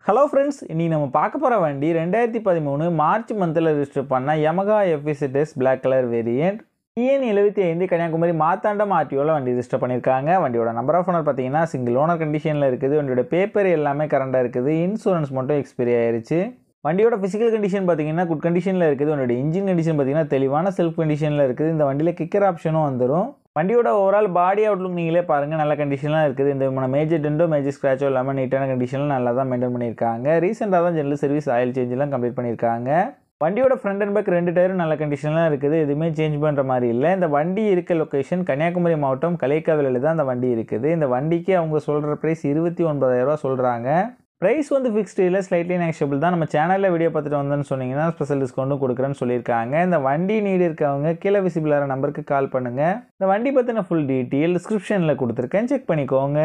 Hello friends, இன்றைக்கி நம்ம பார்க்க போகிற வண்டி 2013 மார்ச் மந்தில் ரிஜிஸ்டர் பண்ண Yamaha FZS black colour variant EN 75 Kanyakumari Marthandam ஆர்டிஓவில் வண்டி ரிஜிஸ்டர் பண்ணியிருக்காங்க. வண்டியோட நம்பர் ஆஃப் ஓனர் பார்த்தீங்கன்னா சிங்கிள் ஓனர் கண்டிஷனில் இருக்குது. வண்டியோட பேப்பர் எல்லாமே கரண்டாக இருக்குது. இன்சூரன்ஸ் மட்டும் எக்ஸ்பைரி ஆயிருச்சு. வண்டியோட ஃபிசிக்கல் கண்டிஷன் பார்த்தீங்கன்னா குட் கண்டிஷனில் இருக்குது. வண்டியோட இன்ஜின் கண்டிஷன் பார்த்தீங்கன்னா தெளிவான செல்ஃப் கண்டிஷனில் இருக்குது. இந்த வண்டியில் கிக்கர் ஆப்ஷனும் வந்துடும். வண்டியோட ஓவரால் பாடி அவுட்லுக் நீங்களே பாருங்கள், நல்ல கண்டிஷன்லாம் இருக்குது. இந்த மேஜர் டெண்டோ மேஜர் ஸ்க்ராச்சோ இல்லாமல் நீட்டான கண்டிஷனில் நல்லா தான் மெயின்டைன் பண்ணியிருக்காங்க. ரீசெண்டாக தான் ஜெனரல் சர்வீஸ் ஆயில் சேஞ்செலாம் கம்ப்ளீட் பண்ணியிருக்காங்க. வண்டியோட ஃப்ரண்ட் அண்ட் பேக் 2 டயரும் நல்ல கண்டிஷன்லாம் இருக்குது. எதுவுமே சேஞ்ச் பண்ணுற மாதிரி இல்லை. இந்த வண்டி இருக்க லொக்கேஷன் கன்னியாகுமரி மாவட்டம் கலைக்காவிலில் தான் இந்த வண்டி இருக்குது. இந்த வண்டிக்கு அவங்க சொல்கிற ப்ரைஸ் 29,000 சொல்கிறாங்க. ப்ரைஸ் வந்து ஃபிக்ஸ்டு இல்லை, ஸ்லைட்லி நெக்ஸ்டபிள் தான். நம்ம சேனலில் வீடியோ பார்த்துட்டு வந்தோன்னு சொன்னீங்கன்னா ஸ்பெஷல் டிஸ்கவுண்ட்டும் கொடுக்குறேன்னு சொல்லியிருக்காங்க. இந்த வண்டி நீடு இருக்கவங்க கீழே விசிபிளான நம்பருக்கு கால் பண்ணுங்கள். இந்த வண்டி பற்றின ஃபுல் டீட்டெயில் டிஸ்கிரிப்ஷனில் கொடுத்துருக்கேன், செக் பண்ணிக்கோங்க.